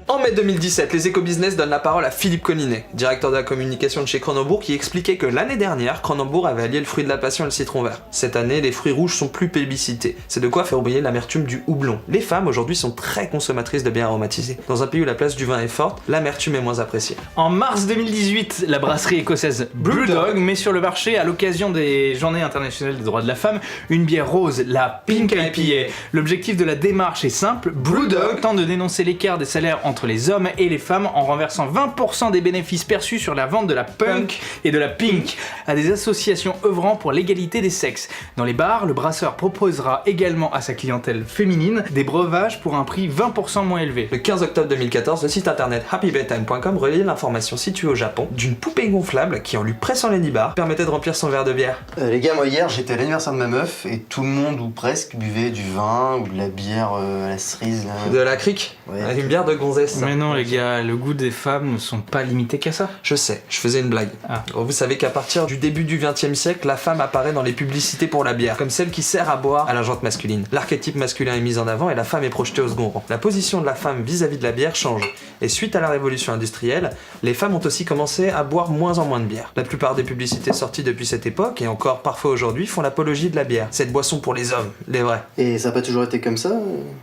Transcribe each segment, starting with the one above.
En mai 2017, les Éco-Business donnent la parole à Philippe Collinet, directeur de la communication de chez Kronenbourg, qui expliquait que l'année dernière, Kronenbourg avait allié le fruit de la passion et le citron vert. Cette année, les fruits rouges sont plus plébiscités. C'est de quoi faire oublier l'amertume du houblon. Les femmes, aujourd'hui, sont très consommatrices de bières aromatisées. Dans un pays où la place du vin est forte, l'amertume est moins appréciée. En mars 2018, la brasserie écossaise Brewdog met sur le marché, à l'occasion des Journées internationales des droits de la femme, une bière rose, la Pink IPA. L'objectif de la démarche est simple, Brewdog tente de dénoncer l'écart des salaires entre les hommes et les femmes en renversant 20% des bénéfices perçus sur la vente de la Punk et de la Pink à des associations œuvrant pour l'égalité des sexes. Dans les bars, le brasseur proposera également à sa clientèle féminine des breuvages pour un prix 20% moins élevé. Le 15 octobre 2014, le site internet happybedtime.com relayait l'information située au Japon d'une poupée gonflable qui, en lui pressant les 10 bars, permettait de remplir son verre de bière. Les gars, moi hier j'étais à l'anniversaire de ma meuf et tout le monde ou presque buvait du vin ou de la bière à la cerise là. De la crique, Ouais. une bière de gonzesse. Mais non les gars, le goût des femmes ne sont pas limités qu'à ça. Je sais, je faisais une blague. Ah. Vous savez qu'à partir du début du XXe siècle, la femme apparaît dans les publicités pour la bière, comme celle qui sert à boire à la jante masculine. L'archétype masculin est mis en avant et la femme est projetée au second rang. La position de la femme vis-à-vis de la bière change. Et suite à la révolution industrielle, les femmes ont aussi commencé à boire moins en moins de bière. La plupart des publicités sorties depuis cette époque, et encore parfois aujourd'hui, font l'apologie de la bière. Cette boisson pour les hommes, les vrais. Et ça a pas toujours été comme ça?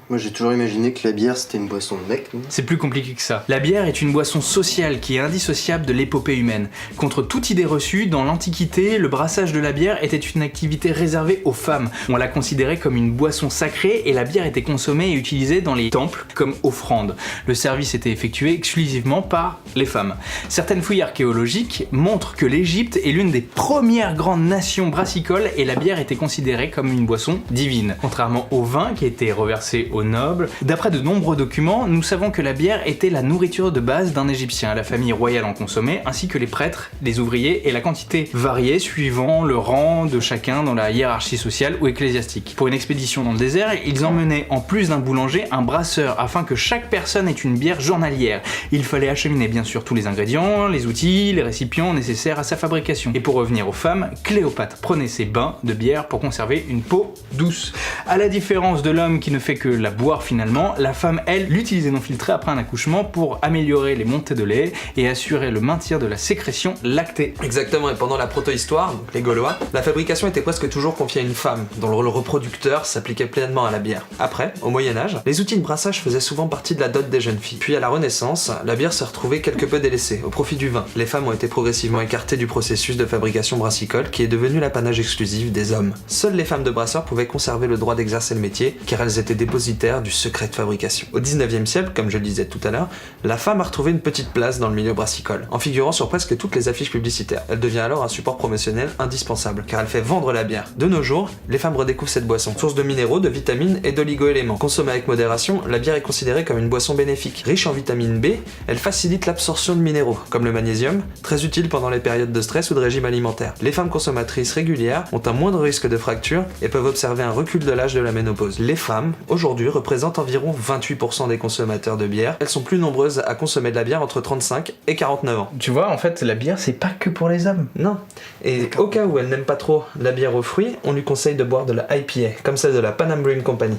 Moi j'ai toujours imaginé que la bière c'était une boisson de mec. Non? C'est plus compliqué que ça. La bière est une boisson sociale qui est indissociable de l'épopée humaine. Contre toute idée reçue, dans l'Antiquité, le brassage de la bière était une activité réservée aux femmes. On la considérait comme une boisson sacrée et la bière était consommée et utilisée dans les temples comme offrande. Le service était effectué exclusivement par les femmes. Certaines fouilles archéologiques montrent que l'Égypte est l'une des premières grandes nations brassicoles et la bière était considérée comme une boisson divine, contrairement au vin qui était reversé aux nobles. D'après de nombreux documents, nous savons que la bière était la nourriture de base d'un Égyptien. La famille royale en consommait, ainsi que les prêtres, les ouvriers, et la quantité variait suivant le rang de chacun dans la hiérarchie sociale ou ecclésiastique. Pour une expédition dans le désert, ils emmenaient en plus d'un boulanger un brasseur afin que chaque personne ait une bière journalière. Il fallait acheminer bien sûr tous les ingrédients, les outils, les récipients nécessaires à sa fabrication. Et pour revenir aux femmes, Cléopâtre prenait ses bains de bière pour conserver une peau douce. À la différence de l'homme qui ne fait que la boire finalement, la femme, elle, l'utilisait non filtrée après un accouchement pour améliorer les montées de lait et assurer le maintien de la sécrétion lactée. Exactement, et pendant la protohistoire, donc les Gaulois, la fabrication était presque toujours confiée à une femme, dont le rôle reproducteur s'appliquait pleinement à la bière. Après, au Moyen-Âge, les outils de brassage faisaient souvent partie de la dot des jeunes filles. Puis à la Renaissance, la bière s'est retrouvée quelque peu délaissée, au profit du vin. Les femmes ont été progressivement écartées du processus de fabrication brassicole qui est devenu l'apanage exclusif des hommes. Seules les femmes de brasseurs pouvaient conserver le droit d'exercer le métier, car elles étaient dépositaires du secret de fabrication. Au 19e siècle, comme je le disais tout à l'heure, la femme a retrouvé une petite place dans le milieu brassicole, en figurant sur presque toutes les affiches publicitaires. Elle devient alors un support promotionnel indispensable, car elle fait vendre la bière. De nos jours, les femmes redécouvrent cette boisson, source de minéraux, de vitamines et d'oligo-éléments. Consommée avec modération, la bière est considérée comme une boisson bénéfique. Riche en vitamine B, elle facilite l'absorption de minéraux, comme le magnésium, très utile pendant les périodes de stress ou de régime alimentaire. Les femmes consommatrices régulières ont un moindre risque de fracture et peuvent observer un recul de l'âge de la ménopause. Les femmes, aujourd'hui, représentent environ 28% des consommateurs de bière. Elles sont plus nombreuses à consommer de la bière entre 35 et 49 ans. Tu vois, en fait, la bière, c'est pas que pour les hommes. Non. Et au cas où elle n'aime pas trop la bière aux fruits, on lui conseille de boire de la IPA, comme celle de la Pan Am Brewing Company.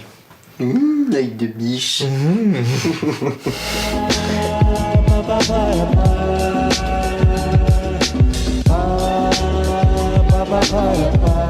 L'œil de biche. Bye.